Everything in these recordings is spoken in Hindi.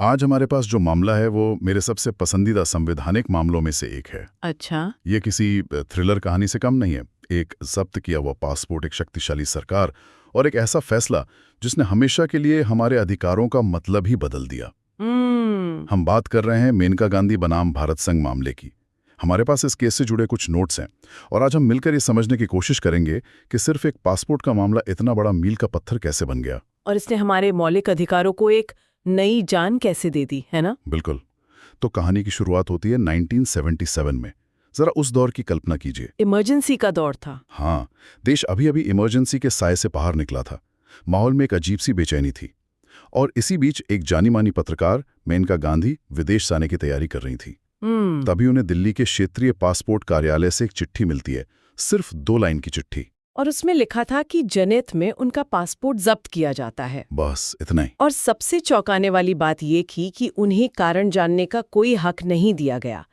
आज हमारे पास जो मामला है वो मेरे सबसे पसंदीदा संवैधानिक मामलों में से एक है। अच्छा। ये किसी थ्रिलर कहानी से कम नहीं है। एक जब्त किया हुआ पासपोर्ट, एक शक्तिशाली सरकार और एक ऐसा फैसला जिसने हमेशा के लिए हमारे अधिकारों का मतलब ही बदल दिया। हम बात कर रहे हैं मेनका गांधी बनाम भारत संघ मामले की। हमारे पास इस केस से जुड़े कुछ नोट्स हैं और आज हम मिलकर ये समझने की कोशिश करेंगे कि सिर्फ एक पासपोर्ट का मामला इतना बड़ा मील का पत्थर कैसे बन गया और इसने हमारे मौलिक अधिकारों को एक नई जान कैसे दे दी, है ना? बिल्कुल। तो कहानी की शुरुआत होती है 1977 में। जरा उस दौर की कल्पना कीजिए। इमरजेंसी का दौर था। हाँ, देश अभी अभी इमरजेंसी के साए से बाहर निकला था। माहौल में एक अजीब सी बेचैनी थी और इसी बीच एक जानी मानी पत्रकार मेनका गांधी विदेश जाने की तैयारी कर रही थी। तभी उन्हें दिल्ली के क्षेत्रीय पासपोर्ट कार्यालय से एक चिट्ठी मिलती है, सिर्फ 2 लाइन की चिट्ठी। और उसमें लिखा था कि जनहित में उनका पासपोर्ट जब्त किया जाता है। बस इतना ही। और सबसे चौंकाने वाली बात ये थी कि उन्हें कारण जानने का कोई हक नहीं दिया गया।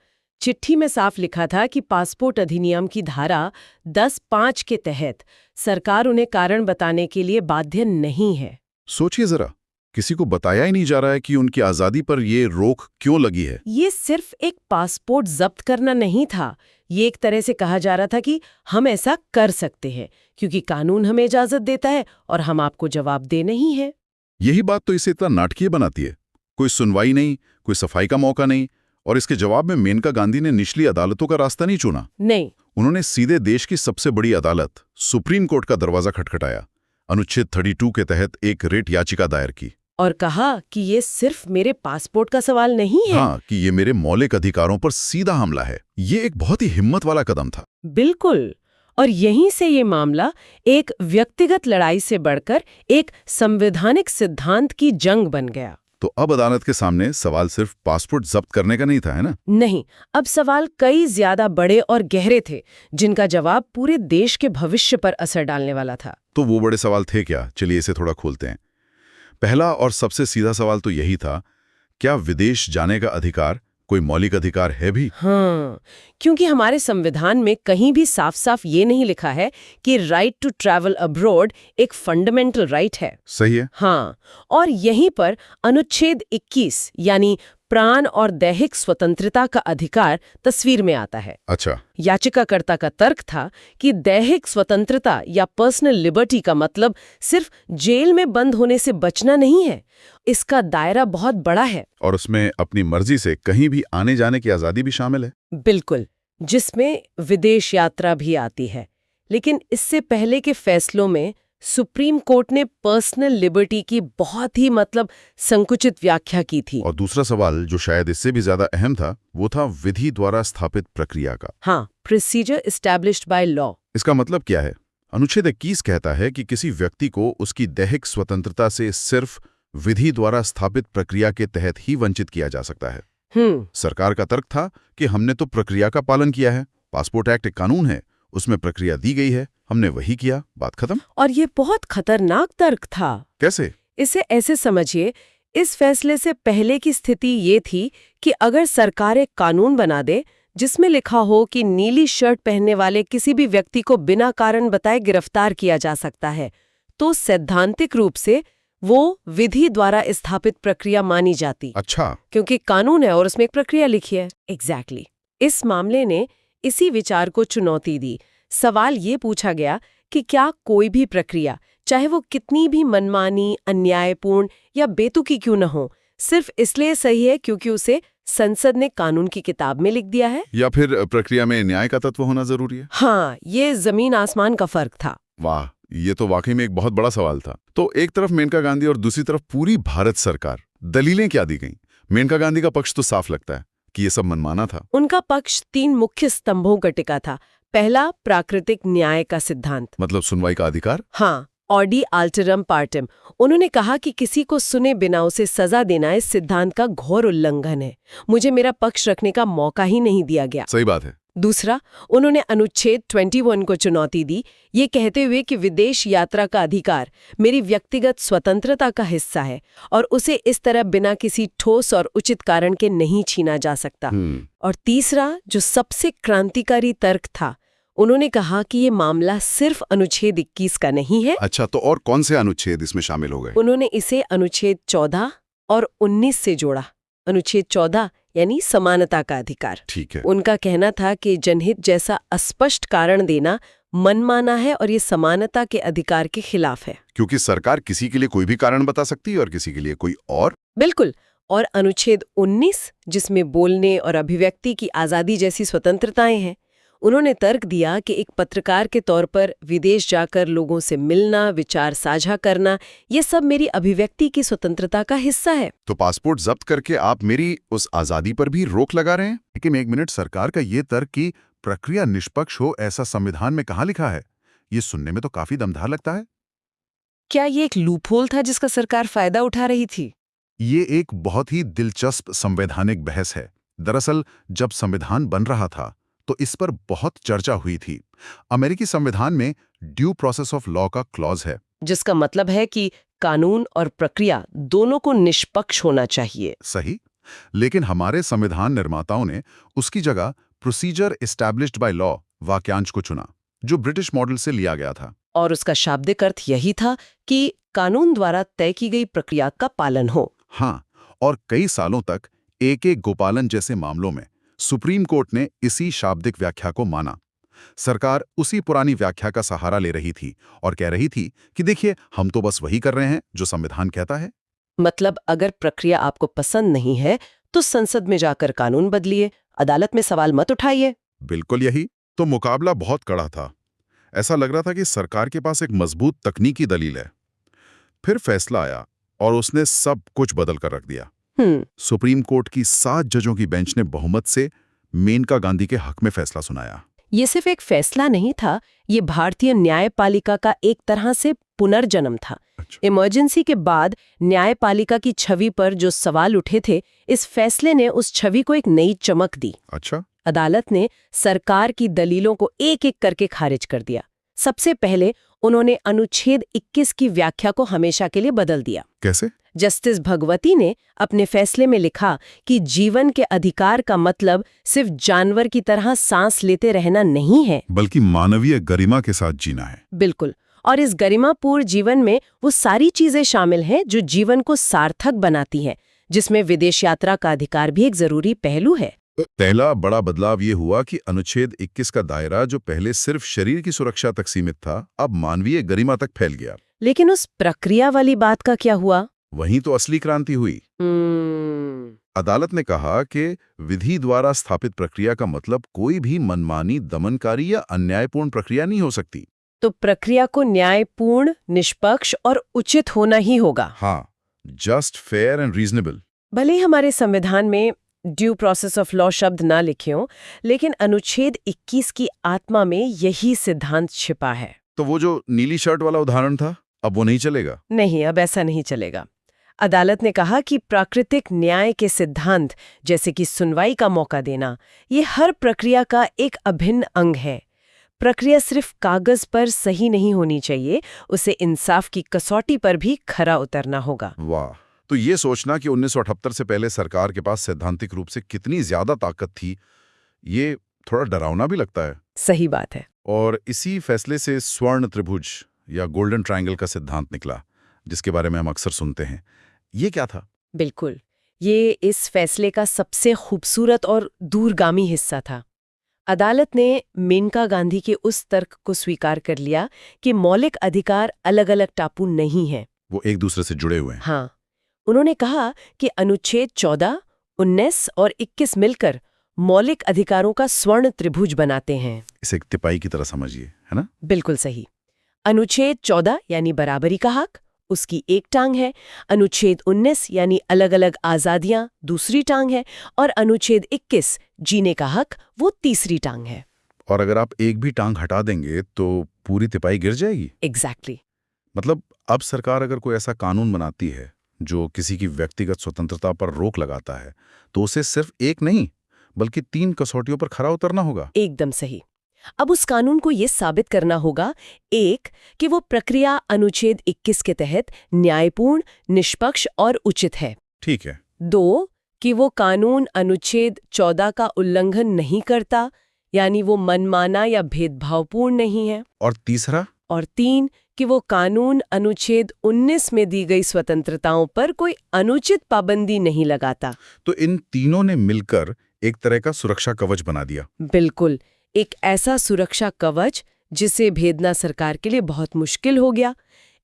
चिट्ठी में साफ लिखा था कि पासपोर्ट अधिनियम की धारा 10(5) के तहत सरकार उन्हें कारण बताने के लिए बाध्य नहीं है। सोचिए जरा, किसी को बताया ही नहीं जा रहा है कि उनकी आजादी पर ये रोक क्यों लगी है। ये सिर्फ एक पासपोर्ट जब्त करना नहीं था, ये एक तरह से कहा जा रहा था कि हम ऐसा कर सकते हैं क्योंकि कानून हमें इजाजत देता है और हम आपको जवाब दे नहीं है। यही बात तो इसे इतना नाटकीय बनाती है। कोई सुनवाई नहीं, कोई सफाई का मौका नहीं, और इसके जवाब में मेनका गांधी ने निचली अदालतों का रास्ता नहीं चुना। नहीं, उन्होंने सीधे देश की सबसे बड़ी अदालत सुप्रीम कोर्ट का दरवाजा खटखटाया, अनुच्छेद 32 के तहत एक रिट याचिका दायर की और कहा कि ये सिर्फ मेरे पासपोर्ट का सवाल नहीं है। हाँ, कि ये मेरे मौलिक अधिकारों पर सीधा हमला है। ये एक बहुत ही हिम्मत वाला कदम था। बिल्कुल। और यहीं से ये मामला एक व्यक्तिगत लड़ाई से बढ़कर एक संवैधानिक सिद्धांत की जंग बन गया। तो अब अदालत के सामने सवाल सिर्फ पासपोर्ट जब्त करने का नहीं था, है ना? नहीं, अब सवाल कई ज्यादा बड़े और गहरे थे जिनका जवाब पूरे देश के भविष्य पर असर डालने वाला था। तो वो बड़े सवाल थे क्या? चलिए इसे थोड़ा खोलते हैं। पहला और सबसे सीधा सवाल तो यही था, क्या विदेश जाने का अधिकार कोई मौलिक अधिकार है भी? हाँ, क्योंकि हमारे संविधान में कहीं भी साफ साफ ये नहीं लिखा है कि राइट टू ट्रैवल अब्रॉड एक फंडामेंटल राइट है। सही है। हाँ, और यहीं पर अनुच्छेद 21 यानी प्राण और दैहिक स्वतंत्रता का अधिकार तस्वीर में आता है। अच्छा। याचिकाकर्ता का तर्क था कि दैहिक स्वतंत्रता या पर्सनल लिबर्टी का मतलब सिर्फ जेल में बंद होने से बचना नहीं है, इसका दायरा बहुत बड़ा है। और उसमें अपनी मर्जी से कहीं भी आने जाने की आजादी भी शामिल है। बिल्कुल, जिसमें विदेश यात्रा भी आती है। लेकिन इससे पहले के फैसलों में सुप्रीम कोर्ट ने पर्सनल लिबर्टी की बहुत ही संकुचित व्याख्या की थी। और दूसरा सवाल जो शायद इससे भी ज्यादा अहम था, वो था विधि द्वारा स्थापित प्रक्रिया का। हाँ, प्रोसीजर एस्टैब्लिश्ड बाय लॉ। इसका मतलब क्या है? अनुच्छेद 21 कहता है कि किसी व्यक्ति को उसकी दैहिक स्वतंत्रता से सिर्फ विधि द्वारा स्थापित प्रक्रिया के तहत ही वंचित किया जा सकता है। सरकार का तर्क था कि हमने तो प्रक्रिया का पालन किया है, पासपोर्ट एक्ट एक कानून है, उसमें प्रक्रिया दी गई है, हमने वही किया, बात खत्म। और ये बहुत खतरनाक तर्क था। कैसे? इसे ऐसे समझिए, इस फैसले से पहले की स्थिति ये थी कि अगर सरकार एक कानून बना दे जिसमें लिखा हो कि नीली शर्ट पहनने वाले किसी भी व्यक्ति को बिना कारण बताए गिरफ्तार किया जा सकता है, तो सैद्धांतिक रूप से वो विधि द्वारा स्थापित प्रक्रिया मानी जाती। अच्छा। क्योंकि कानून है और उसमें एक प्रक्रिया लिखी है। एग्जैक्टली। इस मामले ने इसी विचार को चुनौती दी। सवाल ये पूछा गया कि क्या कोई भी प्रक्रिया, चाहे वो कितनी भी मनमानी, अन्यायपूर्ण या बेतुकी क्यों न हो, सिर्फ इसलिए सही है क्योंकि उसे संसद ने कानून की किताब में लिख दिया है? या फिर प्रक्रिया में न्याय का तत्व होना जरूरी है? हाँ, ये जमीन आसमान का फर्क था। वाह, ये तो वाकई में एक बहुत बड़ा सवाल था। तो एक तरफ मेनका गांधी और दूसरी तरफ पूरी भारत सरकार, दलीलें क्या दी गईं? मेनका गांधी का पक्ष तो साफ लगता है कि ये सब मनमाना था। उनका पक्ष 3 मुख्य स्तंभों का टिका था। पहला, प्राकृतिक न्याय का सिद्धांत, मतलब सुनवाई का अधिकार। हाँ, ऑडी अल्टरम पार्टम। उन्होंने कहा कि किसी को सुने बिना उसे सजा देना इस सिद्धांत का घोर उल्लंघन है। मुझे मेरा पक्ष रखने का मौका ही नहीं दिया गया। सही बात है। दूसरा, उन्होंने अनुच्छेद 21 को चुनौती दी, ये कहते हुए कि विदेश यात्रा का अधिकार मेरी व्यक्तिगत स्वतंत्रता का हिस्सा है और उसे इस तरह बिना किसी ठोस और उचित कारण के नहीं छीना जा सकता। और तीसरा, जो सबसे क्रांतिकारी तर्क था, उन्होंने कहा कि ये मामला सिर्फ अनुच्छेद 21 का नहीं है। अच्छा, तो और कौन से अनुच्छेद इसमें शामिल हो गए? उन्होंने इसे अनुच्छेद 14, और 19 से जोड़ा। अनुच्छेद 14 यानी समानता का अधिकार। ठीक है। उनका कहना था कि जनहित जैसा अस्पष्ट कारण देना मनमाना है और ये समानता के अधिकार के खिलाफ है। क्योंकि सरकार किसी के लिए कोई भी कारण बता सकती है और किसी के लिए कोई और। बिल्कुल। और अनुच्छेद 19 जिसमें बोलने और अभिव्यक्ति की आज़ादी जैसी स्वतंत्रताएं हैं, उन्होंने तर्क दिया कि एक पत्रकार के तौर पर विदेश जाकर लोगों से मिलना, विचार साझा करना, ये सब मेरी अभिव्यक्ति की स्वतंत्रता का हिस्सा है। तो पासपोर्ट जब्त करके आप मेरी उस आजादी पर भी रोक लगा रहे हैं? लेकिन एक मिनट, सरकार का ये तर्क कि प्रक्रिया निष्पक्ष हो ऐसा संविधान में कहाँ लिखा है? ये सुनने में तो काफी दमदार लगता है। क्या ये एक लूपहोल था जिसका सरकार फायदा उठा रही थी? ये एक बहुत ही दिलचस्प संवैधानिक बहस है। दरअसल जब संविधान बन रहा था तो इस पर बहुत चर्चा हुई थी। अमेरिकी संविधान में ड्यू प्रोसेस ऑफ लॉ का क्लॉज है, जिसका मतलब है कि कानून और प्रक्रिया दोनों को निष्पक्ष होना चाहिए। सही। लेकिन हमारे संविधान निर्माताओं ने उसकी जगह प्रोसीजर एस्टैब्लिश्ड बाय लॉ वाक्यांश को चुना, जो ब्रिटिश मॉडल से लिया गया था। और उसका शाब्दिक अर्थ यही था कि कानून द्वारा तय की गई प्रक्रिया का पालन हो। हाँ, और कई सालों तक एक गोपालन जैसे मामलों में सुप्रीम कोर्ट ने इसी शाब्दिक व्याख्या को माना। सरकार उसी पुरानी व्याख्या का सहारा ले रही थी और कह रही थी कि देखिए, हम तो बस वही कर रहे हैं जो संविधान कहता है। मतलब अगर प्रक्रिया आपको पसंद नहीं है तो संसद में जाकर कानून बदलिए, अदालत में सवाल मत उठाइए। बिल्कुल यही। तो मुकाबला बहुत कड़ा था। ऐसा लग रहा था कि सरकार के पास एक मजबूत तकनीकी दलील है। फिर फैसला आया और उसने सब कुछ बदल कर रख दिया। सुप्रीम कोर्ट की 7 जजों की बेंच ने बहुमत से मेनका गांधी के हक में फैसला सुनाया। ये सिर्फ एक फैसला नहीं था, ये भारतीय न्यायपालिका का एक तरह से पुनर्जन्म था। अच्छा। इमरजेंसी के बाद न्यायपालिका की छवि पर जो सवाल उठे थे, इस फैसले ने उस छवि को एक नई चमक दी। अच्छा। अदालत ने सरकार की दलीलों को एक-एक करके खारिज कर दिया। सबसे पहले उन्होंने अनुच्छेद 21 की व्याख्या को हमेशा के लिए बदल दिया। कैसे? जस्टिस भगवती ने अपने फैसले में लिखा कि जीवन के अधिकार का मतलब सिर्फ जानवर की तरह सांस लेते रहना नहीं है, बल्कि मानवीय गरिमा के साथ जीना है। बिल्कुल। और इस गरिमापूर्ण जीवन में वो सारी चीजें शामिल हैं जो जीवन को सार्थक बनाती हैं, जिसमें विदेश यात्रा का अधिकार भी एक जरूरी पहलू है। पहला बड़ा बदलाव ये हुआ कि अनुच्छेद 21 का दायरा, जो पहले सिर्फ शरीर की सुरक्षा तक सीमित था, अब मानवीय गरिमा तक फैल गया। लेकिन उस प्रक्रिया वाली बात का क्या हुआ? वहीं तो असली क्रांति हुई। अदालत ने कहा कि विधि द्वारा स्थापित प्रक्रिया का मतलब कोई भी मनमानी, दमनकारी या अन्यायपूर्ण प्रक्रिया नहीं हो सकती। तो प्रक्रिया को न्यायपूर्ण, निष्पक्ष और उचित होना ही होगा। हाँ, जस्ट, फेयर एंड रीजनेबल। भले ही हमारे संविधान में ड्यू प्रोसेस ऑफ लॉ शब्द ना लिखे हों, लेकिन अनुच्छेद 21 की आत्मा में यही सिद्धांत छिपा है। तो वो जो नीली शर्ट वाला उदाहरण था, अब वो नहीं चलेगा? नहीं, अब ऐसा नहीं चलेगा। अदालत ने कहा कि प्राकृतिक न्याय के सिद्धांत, जैसे कि सुनवाई का मौका देना, ये हर प्रक्रिया का एक अभिन्न अंग है। प्रक्रिया सिर्फ कागज पर सही नहीं होनी चाहिए, उसे इंसाफ की कसौटी पर भी खरा उतरना होगा। वाह! तो ये सोचना कि 1978 से पहले सरकार के पास सैद्धांतिक रूप से कितनी ज्यादा ताकत थी, ये थोड़ा डरावना भी लगता है। सही बात है। और इसी फैसले से स्वर्ण त्रिभुज या गोल्डन ट्रायंगल का सिद्धांत निकला, जिसके बारे में हम अक्सर सुनते हैं। ये क्या था? बिल्कुल, ये इस फैसले का सबसे खूबसूरत और दूरगामी हिस्सा था। अदालत ने मेनका गांधी के उस तर्क को स्वीकार कर लिया कि मौलिक अधिकार अलग-अलग टापू नहीं हैं। वो एक दूसरे से जुड़े हुए हैं। हाँ, उन्होंने कहा कि अनुच्छेद 14, 19 और 21 मिलकर मौलिक अधिकारों का स्वर्ण त्रिभुज बनाते हैं। इसे एक तिपाई की तरह समझिए, है ना? बिल्कुल सही। अनुच्छेद 14 यानी बराबरी का हक, उसकी एक टांग है। अनुच्छेद 19 यानी अलग-अलग आज़ादियां, दूसरी टांग है। और अनुच्छेद 21 जीने का हक, वो तीसरी टांग है। और अगर आप एक भी टांग हटा देंगे तो पूरी तिपाई गिर जाएगी। एग्जैक्टली। मतलब अब सरकार अगर कोई ऐसा कानून बनाती है जो किसी की व्यक्तिगत स्वतंत्रता पर रोक लगाता है, तो उसे सिर्फ एक नहीं बल्कि 3 कसौटियों पर खरा उतरना होगा। एकदम सही। अब उस कानून को ये साबित करना होगा, एक, कि वो प्रक्रिया अनुच्छेद 21 के तहत न्यायपूर्ण, निष्पक्ष और उचित है। ठीक है। 2, कि वो कानून अनुच्छेद 14 का उल्लंघन नहीं करता, यानी वो मनमाना या भेदभावपूर्ण नहीं है। और तीसरा? और 3, जबकि वो कानून अनुच्छेद 19 में दी गई स्वतंत्रताओं पर कोई अनुचित पाबंदी नहीं लगाता। तो इन तीनों ने मिलकर एक तरह का सुरक्षा कवच बना दिया। बिल्कुल, एक ऐसा सुरक्षा कवच जिसे भेदना सरकार के लिए बहुत मुश्किल हो गया।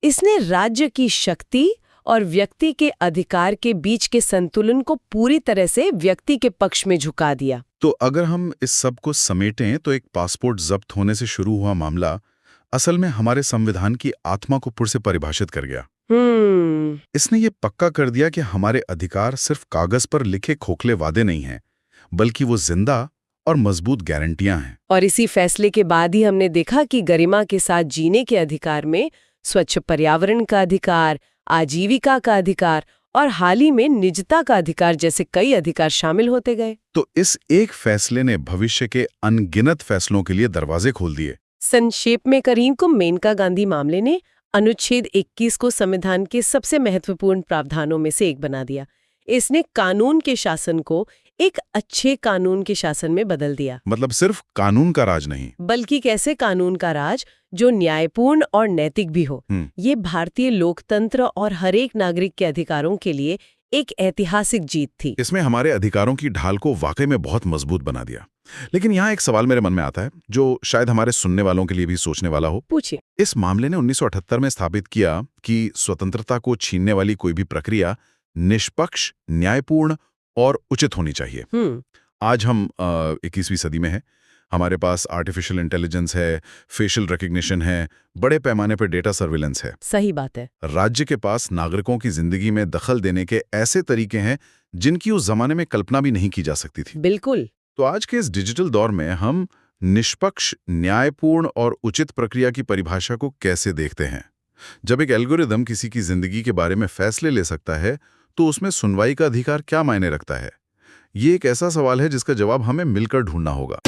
इसने राज्य की शक्ति और व्यक्ति के अधिकार के बीच के संतुलन को पूरी तरह से व्यक्ति के पक्ष में झुका दिया। तो अगर हम इस सब को समेटें तो एक पासपोर्ट जब्त होने से शुरू हुआ मामला असल में हमारे संविधान की आत्मा को फिर से परिभाषित कर गया। इसने ये पक्का कर दिया कि हमारे अधिकार सिर्फ कागज पर लिखे खोखले वादे नहीं हैं, बल्कि वो जिंदा और मजबूत गारंटियां हैं। और इसी फैसले के बाद ही हमने देखा कि गरिमा के साथ जीने के अधिकार में स्वच्छ पर्यावरण का अधिकार, आजीविका का अधिकार और हाल ही में निजता का अधिकार जैसे कई अधिकार शामिल होते गए। तो इस एक फैसले ने भविष्य के अनगिनत फैसलों के लिए दरवाजे खोल दिए। संक्षेप में करीम को मेनका गांधी मामले ने अनुच्छेद 21 को संविधान के सबसे महत्वपूर्ण प्रावधानों में से एक बना दिया। इसने कानून के शासन को एक अच्छे कानून के शासन में बदल दिया। मतलब सिर्फ कानून का राज नहीं, बल्कि कैसे कानून का राज जो न्यायपूर्ण और नैतिक भी हो। ये भारतीय लोकतंत्र और हर एक नागरिक के अधिकारों के लिए एक ऐतिहासिक जीत थी। इसमें हमारे अधिकारों की ढाल को वाकई में बहुत मजबूत बना दिया। लेकिन यहाँ एक सवाल मेरे मन में आता है जो शायद हमारे सुनने वालों के लिए भी सोचने वाला हो। पूछिए। इस मामले ने 1978 में स्थापित किया कि स्वतंत्रता को छीनने वाली कोई भी प्रक्रिया निष्पक्ष, न्यायपूर्ण और उचित होनी चाहिए। आज हम 21वीं सदी में हैं। हमारे पास आर्टिफिशियल इंटेलिजेंस है, फेशियल रिकग्निशन है, बड़े पैमाने पर डेटा सर्विलेंस है। सही बात है। राज्य के पास नागरिकों की जिंदगी में दखल देने के ऐसे तरीके हैं जिनकी उस जमाने में कल्पना भी नहीं की जा सकती थी। बिल्कुल। तो आज के इस डिजिटल दौर में हम निष्पक्ष, न्यायपूर्ण और उचित प्रक्रिया की परिभाषा को कैसे देखते हैं? जब एक एल्गोरिदम किसी की जिंदगी के बारे में फैसले ले सकता है तो उसमें सुनवाई का अधिकार क्या मायने रखता है? ये एक ऐसा सवाल है जिसका जवाब हमें मिलकर ढूंढना होगा।